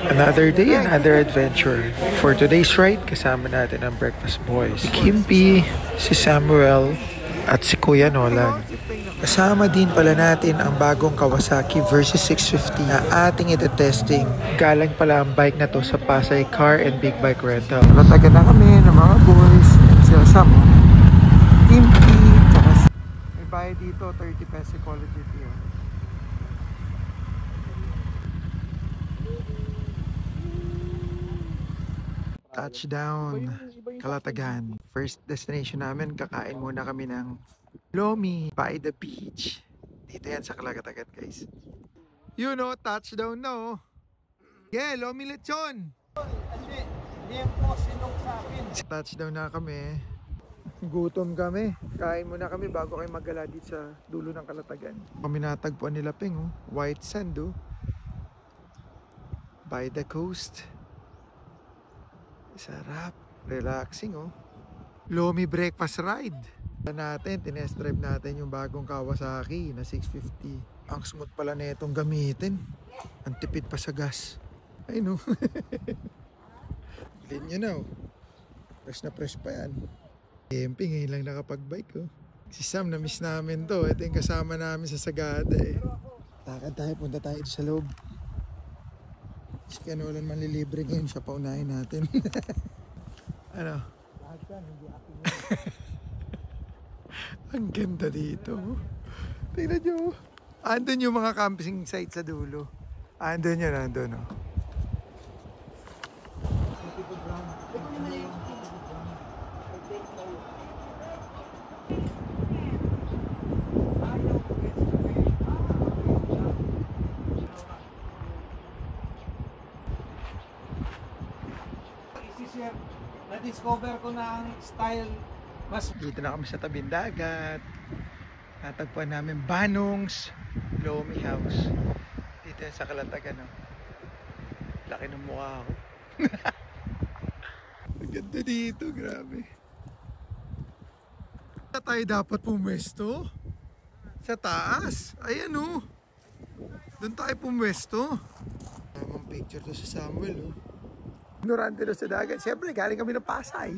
Another day, another adventure. For today's ride, kasama natin ang Breakfast Boys. Si Kimpi, si Samuel, at si Kuya Nolan. Kasama din pala natin ang bagong Kawasaki Versys 650 na ating ito-testing. Galing pala ang bike na to sa Pasay Car and Big Bike Rental. Nataga na kami ng mga boys. Sila Sam, Kimpi, tsaka may bayad dito, 30 pesos quality fee. Touchdown, Calatagan. First destination namin, kakain muna kami ng Lomi by the beach. Dito yan sa Calatagan, guys. You know, touchdown na oh. Yeah, Lomi Lechon. Touchdown na kami. Gutom kami. Kain muna kami bago kayo maggala dito sa dulo ng Calatagan. Kami natagpuan nila Ping oh. White sand oh. By the coast. Sarap, relaxing oh. Lomi breakfast ride. Natin, tinest drive natin yung bagong Kawasaki na 650. Ang smooth pala na itong gamitin. Ang tipid pa sa gas. Ay no. Clean nyo na oh. Press na press pa yan. MP ngayon lang nakapag-bike oh. Si Sam na miss namin to. Ito yung kasama namin sa Sagada eh. Lakad tayo, punta tayo sa loob. Si Kanolan manlilibre ngayon, siya paunahin natin. Ano? Ang ganda dito. Tingnan nyo. Andun yung mga camping site sa dulo. Andun yun, andun oh. Na-discover ko na ang style mas... Dito na kami sa tabing dagat. Natagpuan namin Banong's Lomi House. Dito yan sa Calatagan oh. Laki ng mukha ko. Ang ganda dito, grabe. Sa tayo dapat pumwesto? Sa taas? Ayan oh. Doon tayo pumwesto. Tamang picture to sa Samuel oh. Ignorante na sa dagat. Siyempre, galing kami ng Pasay.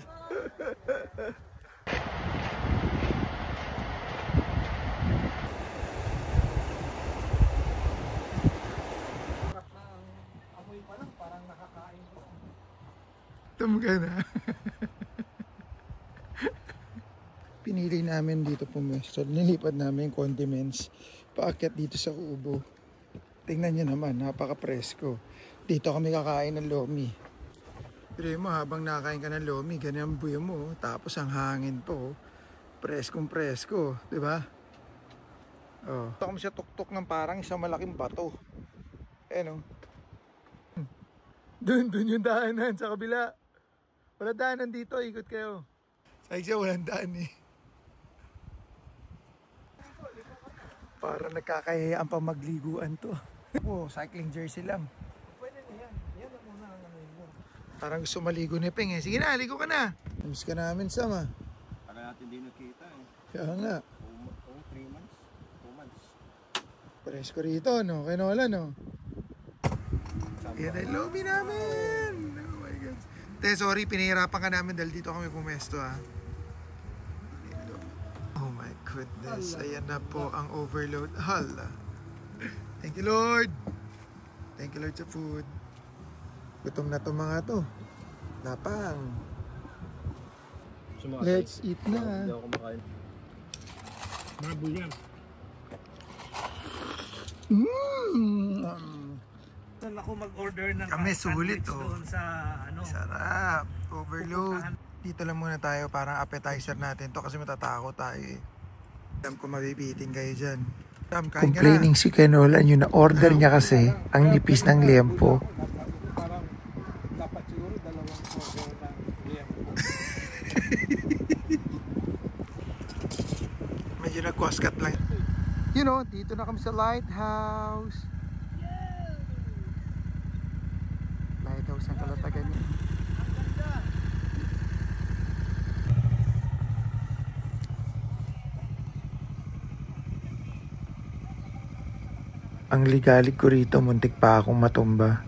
Amoy pa lang, parang nakakain ko. Tumuga na. Pinili namin dito pumwesto. Nilipad namin yung condiments. Paakyat dito sa kubo. Tingnan nyo naman, napaka-presko. Dito kami kakain ng Lomi. Pero mo, habang nakain ka ng Lomi, ganyan ang buyo mo. Tapos ang hangin po. Preskong presko. Diba? Oh. Ito kami sa tuktok ng parang isang malaking bato. Ayan o. Dun yung daanan sa kabila. Wala daanan dito, ikot kayo. Sabi siya, walang daan eh. Parang nagkakayayaan pa magliguan to. Oh, cycling jersey lang. Parang gusto maligo ni Peng eh. Sige na, ligo ka na. Namiss ka namin, Sam ah. Tagal natin din nakita eh. Kaya nga. 3 months? 2 months. Pares ko rito, no? Kaya wala, no? Yan ay Lomi namin! Oh my God. Te, sorry, pinahirapan ka namin dahil dito kami pumesto ah. Oh my goodness. Ayan na po ang overload. Hala. Thank you, Lord. Thank you, Lord, sa food. Gutom na to mga to. Lapang. Let's eat na. Hindi ako kumakain. Mabul yan. Saan ako mag-order ng kami sulit oh. Doon sa ano. Sarap. Overload. Dito lang muna tayo. Parang appetizer natin to kasi matatakot tayo eh. Alam ko mabibiting kayo dyan. Complaining si Kenolan yung na-order niya kasi ang nipis ng liempo. Medyo nag-crosscut lang. You know, dito na kami sa lighthouse. Lighthouse ng Calatagan. Ang ligalig ko rito, muntik pa akong matumba.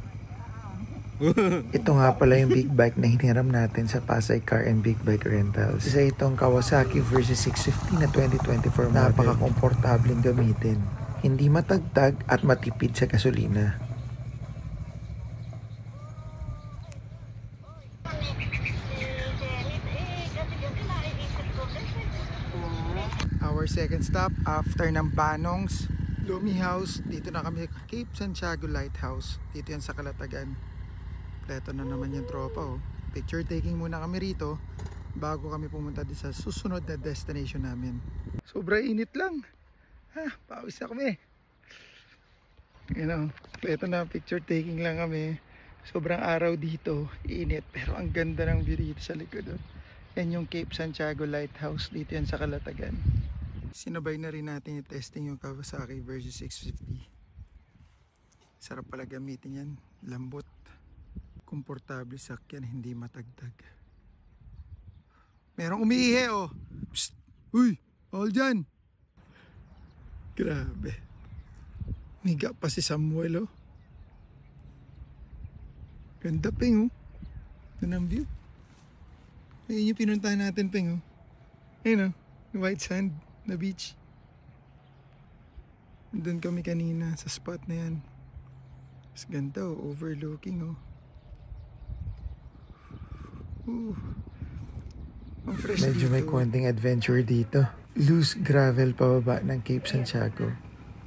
Ito nga pala yung big bike na hiniram natin sa Pasay Car and Big Bike Rentals. Isa itong Kawasaki versus 650 na 2024 model. Napaka-komportableng gamitin. Hindi matagtag at matipid sa gasolina. Our second stop after ng Banongs Lumi House, dito na kami Cape Santiago Lighthouse. Dito yan sa Calatagan. Pleto na naman yung tropa oh. Picture taking muna kami rito bago kami pumunta din sa susunod na destination namin. Sobrang init lang. Pawis na kami. You know, pleto na, picture taking lang kami. Sobrang araw dito, init, pero ang ganda ng view dito sa likod oh. Yan yung Cape Santiago Lighthouse, dito yan sa Calatagan. Sinabay na rin natin yung testing yung Kawasaki versus 650. Sarap pala gamitin yan, lambot, komportable sakyan, hindi matagtag. Merong umiihi oh. Psst! Uy! All dyan! Grabe. Miga pa si Samuel oh. Ganda Peng oh. Doon ang view. Ayun yung pinuntahan natin Peng oh. Ayun oh, yung white sand na beach. Doon kami kanina sa spot na yan. Mas ganda oh, overlooking oh. Ang fresh medyo dito. May konting adventure dito. Loose gravel pababa ng Cape Santiago.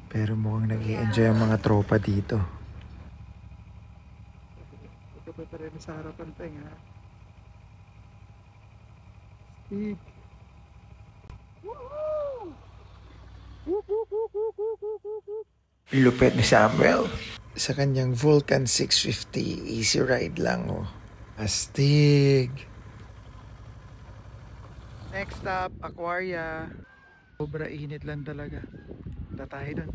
Pero mukhang nag-i-enjoy ang mga tropa dito. Ito pa rin sa harapan Peng ha. Steep. Lupet ni Samuel. Sa kanyang Vulcan 650, easy ride lang oh. Astig. Next stop, Aquaria. Sobra init lang talaga. Punta tayo dun.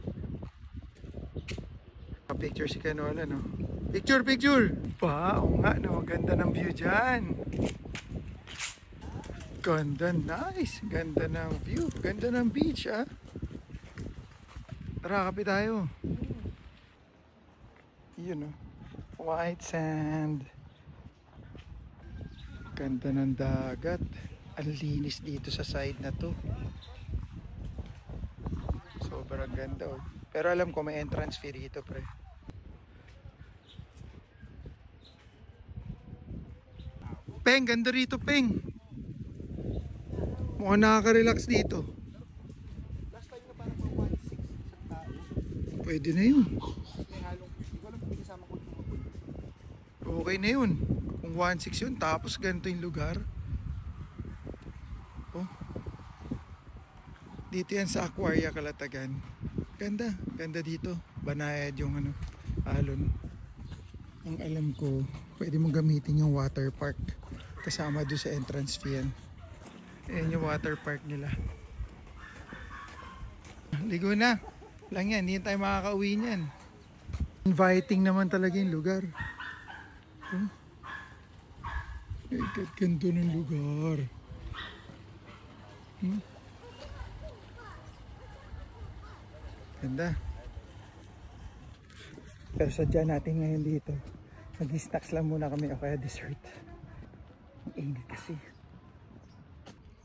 Picture si Canola no. Picture, picture! Wow nga no, ganda ng view dyan. Ganda, nice. Ganda ng view. Ganda ng beach ah. Tara, kape tayo. Yun oh. White sand. Ganda ng dagat. Ang linis dito sa side na to. Sobrang ganda oh. Pero alam ko may entrance fee dito pre. Peng, ganda rito Peng. Mukhang nakaka-relax dito. Last time na parang mga 1.6 isang tao. Pwede na yun. May halong, hindi ko alam kung kasama ko tumapod. Okay na yun. Kung 1.6 yun, tapos ganito yung lugar. Oh. Dito yan sa Aquaria Calatagan. Ganda, ganda dito. Banayad yung ano, alon. Ang alam ko, pwede mong gamitin yung water park. Kasama doon sa entrance fee yan. Ayan yung water park nila. Ligo na. Lang yan, hindi tayo makakauwi niyan. Inviting naman talaga yung lugar. Oh. Ay, ganda ng lugar. Ganda. Pero sadya natin ngayon dito. Mag-snacks lang muna kami o kaya dessert. Ang init kasi.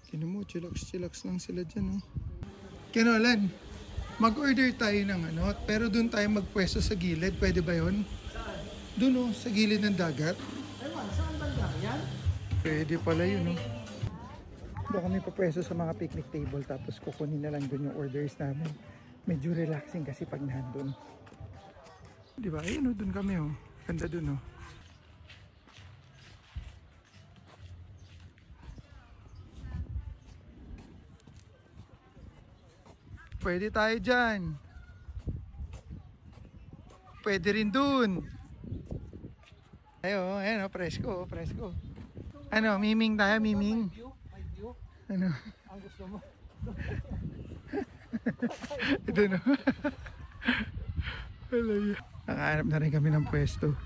Kino mo, chillax lang sila dyan, oh. Kinolan, mag-order tayo ng ano, pero doon tayo magpwesto sa gilid. Pwede ba yun? Doon, oh, sa gilid ng dagat. Ewan, saan banda yan? Pwede pala yun, oh. Doon kami papwesto sa mga picnic table, tapos kukunin na lang doon yung orders namin. Medyo relaxing kasi pag nandun. Diba? Ayun, oh, doon kami, oh. Ganda doon, oh. Pwede tayo dyan. Pwede rin dun. Ayo, ayan o, presko, presko. Ano, miming tayo, miming. May view? Ano? Ang gusto mo? Ito no. Nakahanap na rin kami ng pwesto.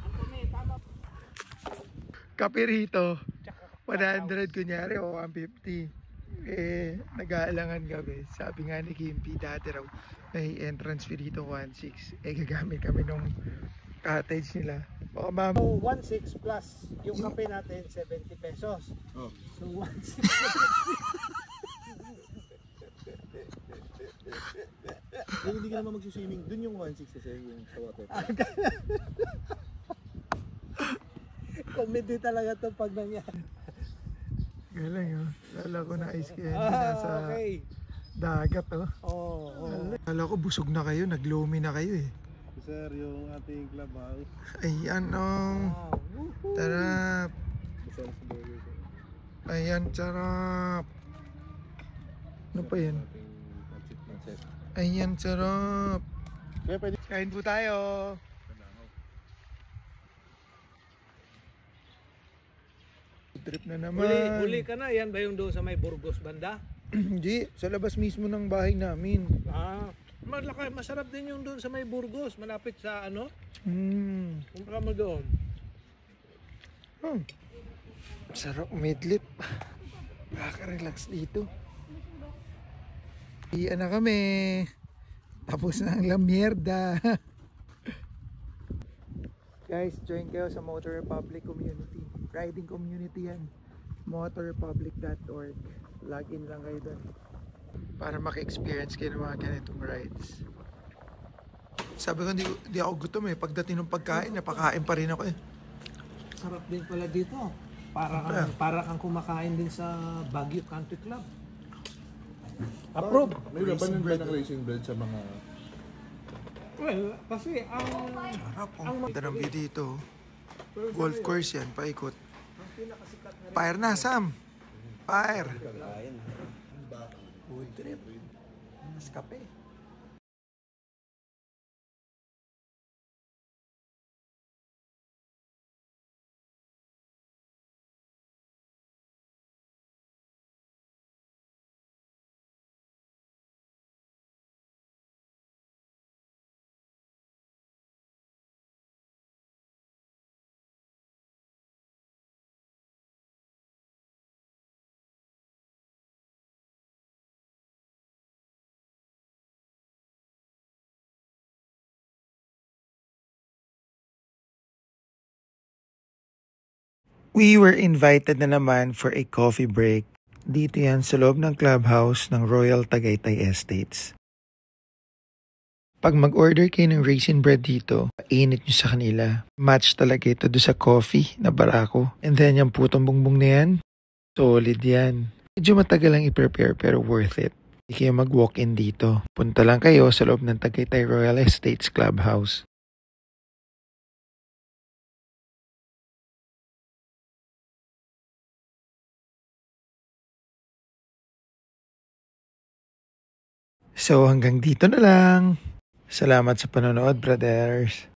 Kape rito. 100 kunyari o 150. Nag-aalangan kami. Sabi nga ni Kimpi dati raw may entrance fee dito 1.6. Gagamit kami nung cottage nila. Baka ma'am. So 1.6 plus yung kape natin 70 pesos. Oh. So 1.6 Kung hindi ka naman magsiswimming, dun yung 1.6 kasi yung sa water. comedy talaga to pag nangyari. Galing yun. Lala ko na ice candy nasa Okay. dagat oh. Oo. Lala ko busog na kayo, naglumi na kayo eh. Sir, yung ating clubhouse. Ayan oh. Tarap. Masarap sa burger. Ayan, sarap. Ano pa yan? Ating pancit princess. Ayan, sarap. Kaya pwede. Kain po tayo. Trip na naman. Huli ka na, yan ba yung doon sa may Burgos banda? Hindi, sa labas mismo ng bahay namin. Malaki, masarap din yung doon sa may Burgos, malapit sa ano? Hmm. Kumpara mo doon. Sarap umidlip. Nakaka-relax dito. Iyan na kami. Tapos na ang lamierda. Guys, join kayo sa Motor Republic community. Riding community yan. motorrepublic.org. Login lang kayo doon para maka-experience kayo ng mga ganitong rides. Sabi ko, hindi ako gutom eh. Pagdating ng pagkain, napakain pa rin ako eh. Sarap din pala dito. Para kang kumakain din sa Baguio Country Club. Approve! May labanan ba ng racing bread sa mga... Well, kasi ang... Sarap oh. Ganda ng view dito. Golf course yan, paikot. Fire na, Sam! Fire! Food trip. Mas kape. We were invited na naman for a coffee break. Dito yan sa loob ng clubhouse ng Royal Tagaytay Estates. Pag mag-order kayo ng raisin bread dito, painit nyo sa kanila. Match talaga ito doon sa coffee na barako. And then yung putong bungbong na yan, solid yan. Medyo matagal lang i-prepare pero worth it. Hindi kayo mag-walk-in dito. Punta lang kayo sa loob ng Tagaytay Royal Estates Clubhouse. So hanggang dito na lang. Salamat sa panonood, brothers.